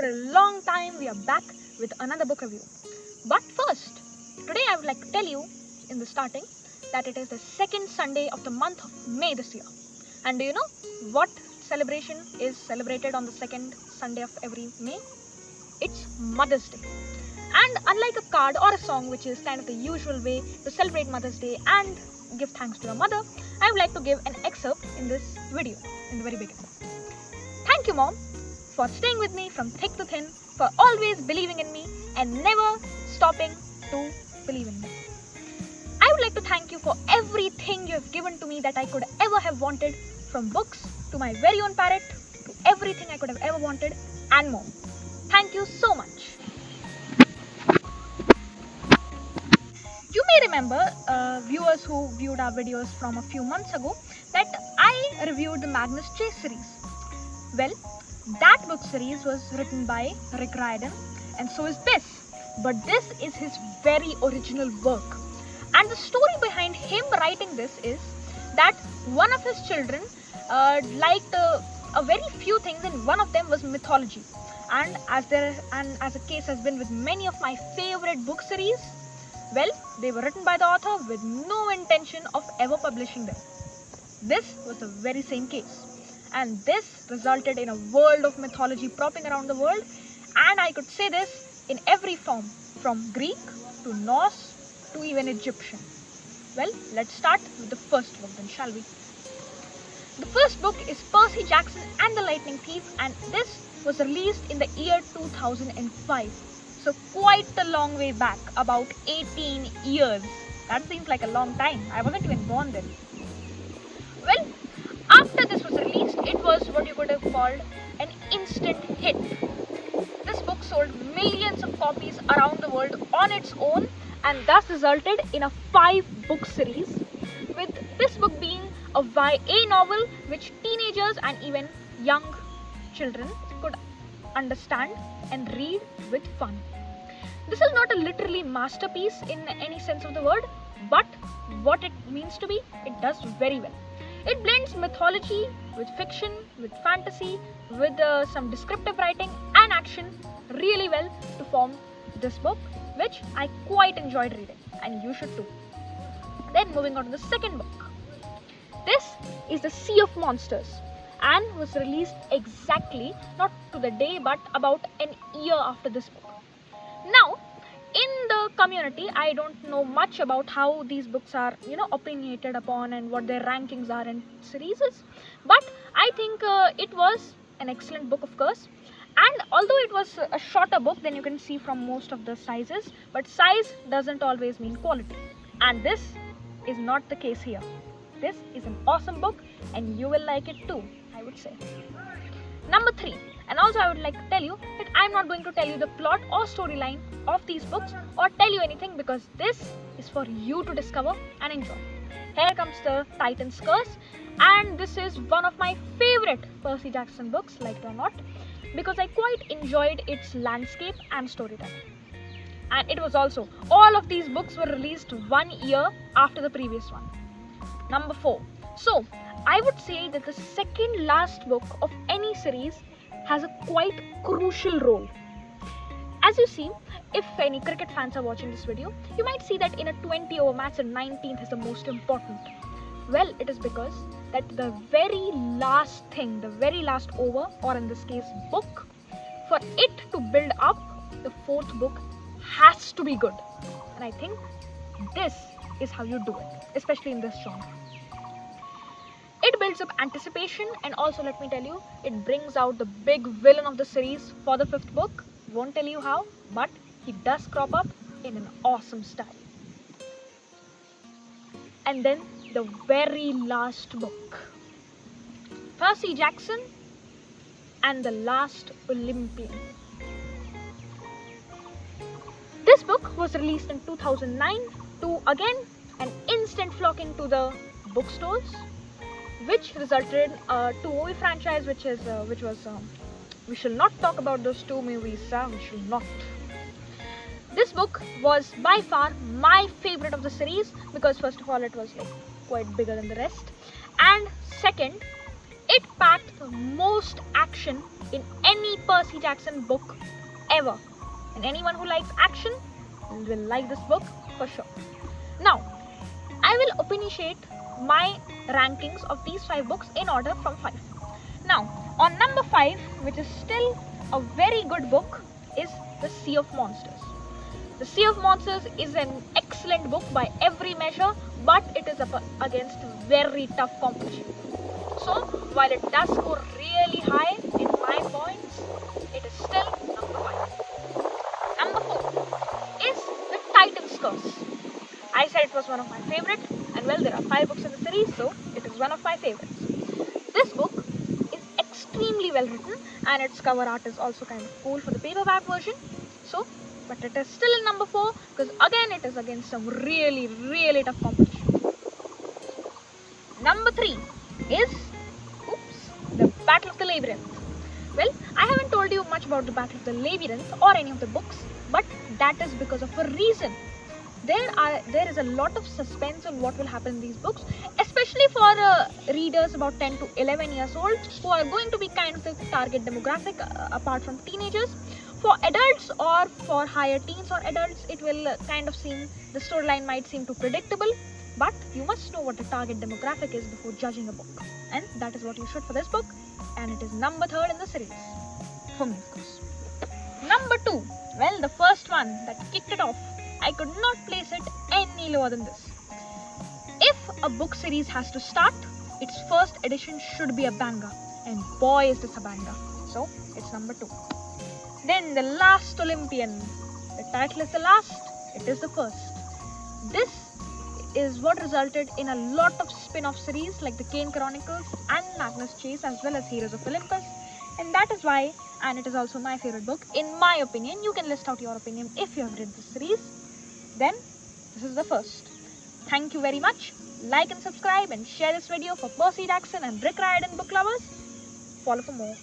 after a long time, we are back with another book review. But first, today I would like to tell you in the starting that it is the second Sunday of the month of May this year. And do you know what celebration is celebrated on the second Sunday of every May? It's Mother's Day. And unlike a card or a song, which is kind of the usual way to celebrate Mother's Day and give thanks to your mother, I would like to give an excerpt in this video in the very beginning. Thank you, Mom, for staying with me from thick to thin, for always believing in me and never stopping to believe in me. I would like to thank you for everything you have given to me that I could ever have wanted, from books to my very own parrot to everything I could have ever wanted and more. Thank you so much. You may remember, viewers who viewed our videos from a few months ago, that I reviewed the Magnus Chase series. Well, that book series was written by Rick Riordan, and so is this. But this is his very original work. And the story behind him writing this is that one of his children liked a very few things, and one of them was mythology. And as a case has been with many of my favorite book series, well, they were written by the author with no intention of ever publishing them. This was the very same case. And this resulted in a world of mythology propping around the world. And I could say this in every form, from Greek to Norse to even Egyptian. Well, let's start with the first book then, shall we? The first book is Percy Jackson and the Lightning Thief, and this was released in the year 2005. So quite a long way back, about 18 years. That seems like a long time. I wasn't even born then. Well, after this was released, it was what you could have called an instant hit. This book sold millions of copies around the world on its own, and thus resulted in a 5-book series, with this book being a YA novel which teenagers and even young children could understand and read with fun. This is not a literally masterpiece in any sense of the word, but what it means to be, it does very well. It blends mythology with fiction, with fantasy, with some descriptive writing and action really well to form this book, which I quite enjoyed reading, and you should too. Then moving on to the second book. This is The Sea of Monsters and was released exactly, not to the day, but about an year after this book. Now, in the community, I don't know much about how these books are, opinionated upon and what their rankings are in series, but I think it was an excellent book, of course. And although it was a shorter book than you can see from most of the sizes, but size doesn't always mean quality. And this is not the case here. This is an awesome book and you will like it too, I would say. Number 3. And also I would like to tell you that I'm not going to tell you the plot or storyline of these books or tell you anything, because this is for you to discover and enjoy. Here comes the Titan's Curse, and this is one of my favorite Percy Jackson books, like it or not, because I quite enjoyed its landscape and storytelling. And it was also, all of these books were released 1 year after the previous one. Number 4. So, I would say that the second last book of any series has a quite crucial role. As you see, if any cricket fans are watching this video, you might see that in a 20-over match, the 19th is the most important. Well, it is because that the very last thing, the very last over, or in this case book, for it to build up, the 4th book has to be good. And I think this is how you do it, especially in this genre. It builds up anticipation, and also let me tell you, it brings out the big villain of the series for the 5th book. Won't tell you how, but he does crop up in an awesome style. And then the very last book, Percy Jackson and the Last Olympian. This book was released in 2009 to, again, an instant flocking to the bookstores, which resulted in a 2-movie franchise, we shall not talk about those 2 movies, we shall not. This book was by far my favorite of the series, because first of all, it was quite bigger than the rest, and second, It packed the most action in any Percy Jackson book ever. And anyone who likes action will like this book for sure. Now, I will opinionate my rankings of these 5 books in order from 5. Now, on number 5, which is still a very good book, is The Sea of Monsters. The Sea of Monsters is an excellent book by every measure, but it is up against very tough competition. So, while it does score really high in my points, it is still number 5. Number 4 is The Titan's Curse. I said it was one of my favorite, and well, there are 5 books in the series, so it is one of my favorites. This book is extremely well written, and its cover art is also kind of cool for the paperback version. So, but it is still in number 4 because again it is against some really tough competition. Number 3 is The Battle of the Labyrinth. Well, I haven't told you much about The Battle of the Labyrinth or any of the books, but that is because of a reason. There is a lot of suspense on what will happen in these books, especially for readers about 10 to 11 years old who are going to be kind of the target demographic apart from teenagers. For adults or for higher teens or adults, it will the storyline might seem too predictable, but you must know what the target demographic is before judging a book, and that is what you should for this book, and it is number 3 in the series for me, of course. Number 2, well, the first one that kicked it off, I could not place it any lower than this. If a book series has to start, its first edition should be a banger, and boy is this a banger. So it's number 2. Then The Last Olympian. The title is the last, it is the first. This is what resulted in a lot of spin-off series like the Kane Chronicles and Magnus Chase, as well as Heroes of Olympus, and that is why, and it is also my favorite book in my opinion. You can list out your opinion if you have read this series. Then this is the first. Thank you very much. Like and subscribe and share this video for Percy Jackson and Rick Riordan book lovers. Follow for more.